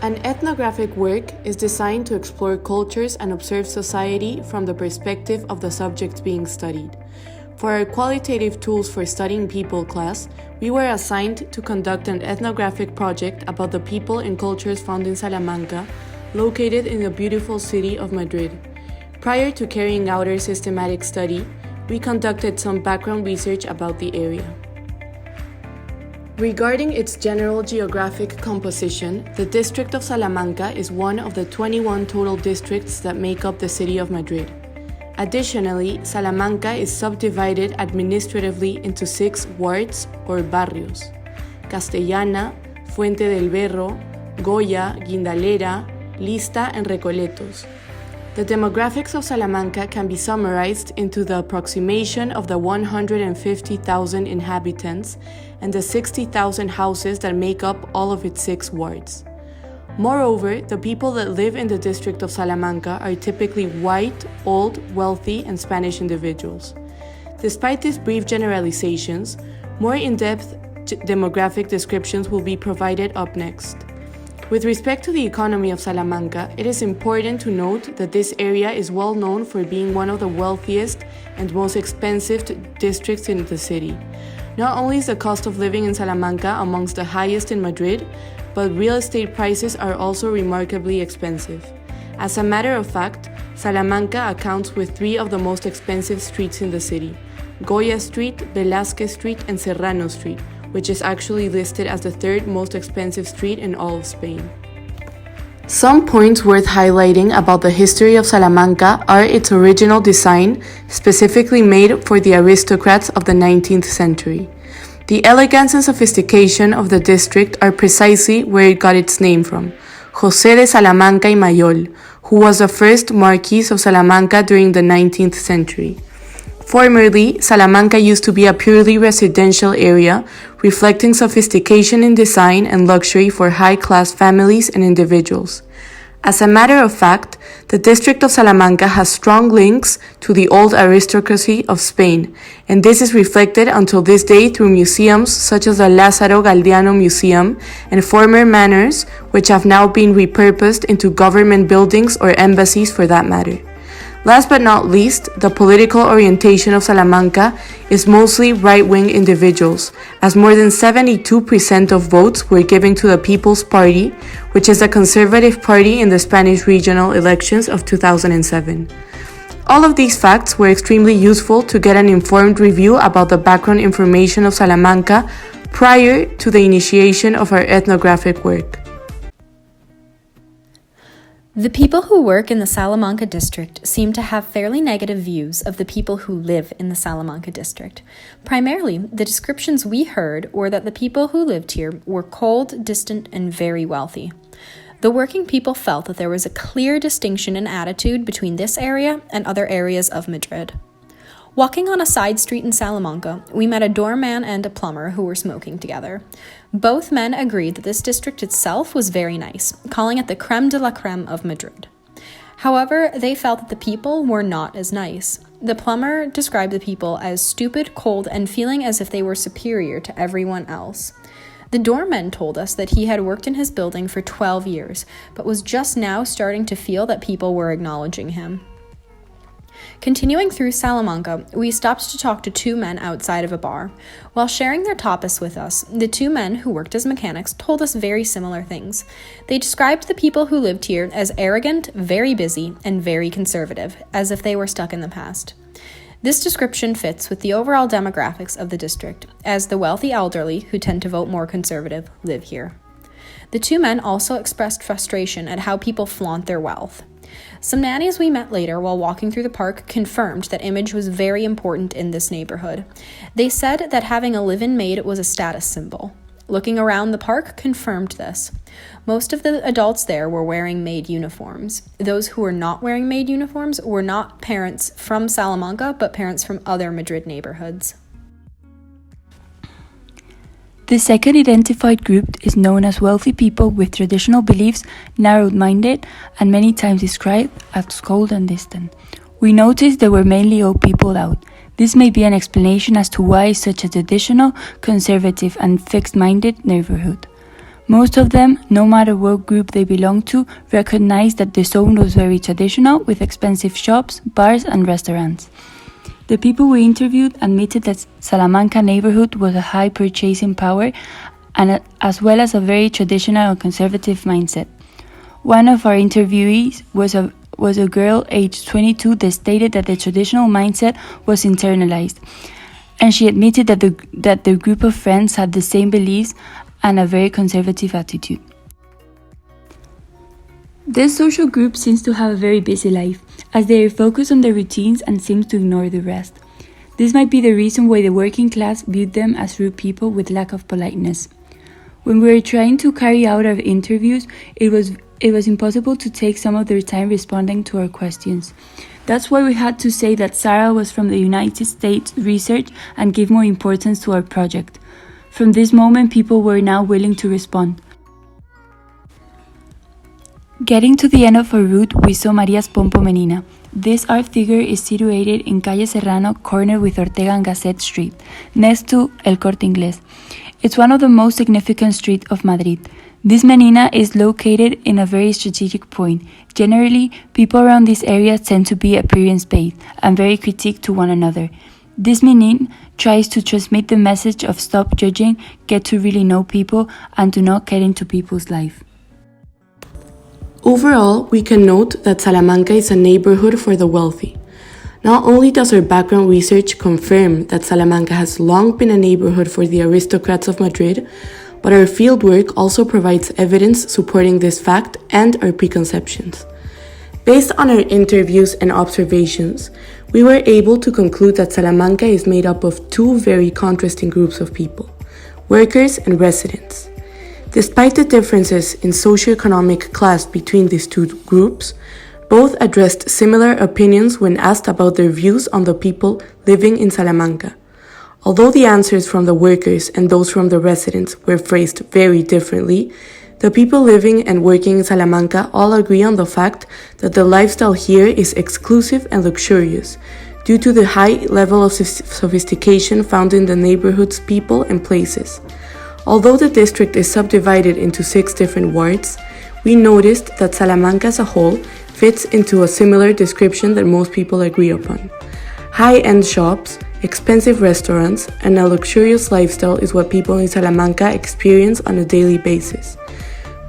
An ethnographic work is designed to explore cultures and observe society from the perspective of the subjects being studied. For our qualitative tools for studying people class, we were assigned to conduct an ethnographic project about the people and cultures found in Salamanca, located in the beautiful city of Madrid. Prior to carrying out our systematic study, we conducted some background research about the area. Regarding its general geographic composition, the district of Salamanca is one of the 21 total districts that make up the city of Madrid. Additionally, Salamanca is subdivided administratively into 6 wards or barrios: Castellana, Fuente del Berro, Goya, Guindalera, Lista, and Recoletos. The demographics of Salamanca can be summarized into the approximation of the 150,000 inhabitants and the 60,000 houses that make up all of its 6 wards. Moreover, the people that live in the district of Salamanca are typically white, old, wealthy, and Spanish individuals. Despite these brief generalizations, more in-depth demographic descriptions will be provided up next. With respect to the economy of Salamanca, it is important to note that this area is well known for being one of the wealthiest and most expensive districts in the city. Not only is the cost of living in Salamanca amongst the highest in Madrid, but real estate prices are also remarkably expensive. As a matter of fact, Salamanca accounts with 3 of the most expensive streets in the city: Goya Street, Velázquez Street, and Serrano Street, which is actually listed as the 3rd most expensive street in all of Spain. Some points worth highlighting about the history of Salamanca are its original design, specifically made for the aristocrats of the 19th century. The elegance and sophistication of the district are precisely where it got its name from: José de Salamanca y Mayol, who was the first Marquis of Salamanca during the 19th century. Formerly, Salamanca used to be a purely residential area, reflecting sophistication in design and luxury for high-class families and individuals. As a matter of fact, the district of Salamanca has strong links to the old aristocracy of Spain, and this is reflected until this day through museums such as the Lázaro Galdiano Museum and former manors, which have now been repurposed into government buildings or embassies for that matter. Last but not least, the political orientation of Salamanca is mostly right-wing individuals, as more than 72% of votes were given to the People's Party, which is the conservative party in the Spanish regional elections of 2007. All of these facts were extremely useful to get an informed review about the background information of Salamanca prior to the initiation of our ethnographic work. The people who work in the Salamanca district seem to have fairly negative views of the people who live in the Salamanca district. Primarily, the descriptions we heard were that the people who lived here were cold, distant, and very wealthy. The working people felt that there was a clear distinction in attitude between this area and other areas of Madrid. Walking on a side street in Salamanca, we met a doorman and a plumber who were smoking together. Both men agreed that this district itself was very nice, calling it the creme de la creme of Madrid. However, they felt that the people were not as nice. The plumber described the people as stupid, cold, and feeling as if they were superior to everyone else. The doorman told us that he had worked in his building for 12 years, but was just now starting to feel that people were acknowledging him. Continuing through Salamanca, we stopped to talk to 2 men outside of a bar. While sharing their tapas with us, the 2 men who worked as mechanics told us very similar things. They described the people who lived here as arrogant, very busy, and very conservative, as if they were stuck in the past. This description fits with the overall demographics of the district, as the wealthy elderly, who tend to vote more conservative, live here. The 2 men also expressed frustration at how people flaunt their wealth. Some nannies we met later while walking through the park confirmed that image was very important in this neighborhood. They said that having a live-in maid was a status symbol. Looking around the park confirmed this. Most of the adults there were wearing maid uniforms. Those who were not wearing maid uniforms were not parents from Salamanca, but parents from other Madrid neighborhoods. The second identified group is known as wealthy people with traditional beliefs, narrow-minded, and many times described as cold and distant. We noticed there were mainly old people out. This may be an explanation as to why such a traditional, conservative, and fixed-minded neighborhood. Most of them, no matter what group they belonged to, recognized that the zone was very traditional, with expensive shops, bars, and restaurants. The people we interviewed admitted that Salamanca neighborhood was a high purchasing power and as well as a very traditional and conservative mindset. One of our interviewees was a girl aged 22 that stated that the traditional mindset was internalized, and she admitted that their group of friends had the same beliefs and a very conservative attitude. This social group seems to have a very busy life, as they are focused on their routines and seems to ignore the rest. This might be the reason why the working class viewed them as rude people with lack of politeness. When we were trying to carry out our interviews, it was impossible to take some of their time responding to our questions. That's why we had to say that Sarah was from the United States research and give more importance to our project. From this moment, people were now willing to respond. Getting to the end of our route, we saw Maria's Pompo Menina. This art figure is situated in Calle Serrano, corner with Ortega and Gasset Street, next to El Corte Inglés. It's one of the most significant streets of Madrid. This menina is located in a very strategic point. Generally, people around this area tend to be appearance-based and very critique to one another. This menin tries to transmit the message of stop judging, get to really know people, and do not get into people's life. Overall, we can note that Salamanca is a neighborhood for the wealthy. Not only does our background research confirm that Salamanca has long been a neighborhood for the aristocrats of Madrid, but our fieldwork also provides evidence supporting this fact and our preconceptions. Based on our interviews and observations, we were able to conclude that Salamanca is made up of two very contrasting groups of people, workers and residents. Despite the differences in socioeconomic class between these two groups, both addressed similar opinions when asked about their views on the people living in Salamanca. Although the answers from the workers and those from the residents were phrased very differently, the people living and working in Salamanca all agree on the fact that the lifestyle here is exclusive and luxurious, due to the high level of sophistication found in the neighborhood's people and places. Although the district is subdivided into 6 different wards, we noticed that Salamanca as a whole fits into a similar description that most people agree upon. High-end shops, expensive restaurants, and a luxurious lifestyle is what people in Salamanca experience on a daily basis.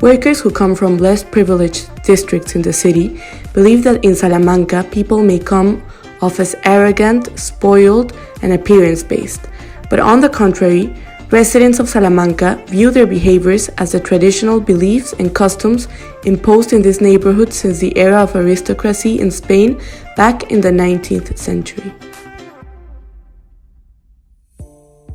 Workers who come from less privileged districts in the city believe that in Salamanca people may come off as arrogant, spoiled, and appearance-based, but on the contrary, residents of Salamanca view their behaviors as the traditional beliefs and customs imposed in this neighborhood since the era of aristocracy in Spain back in the 19th century.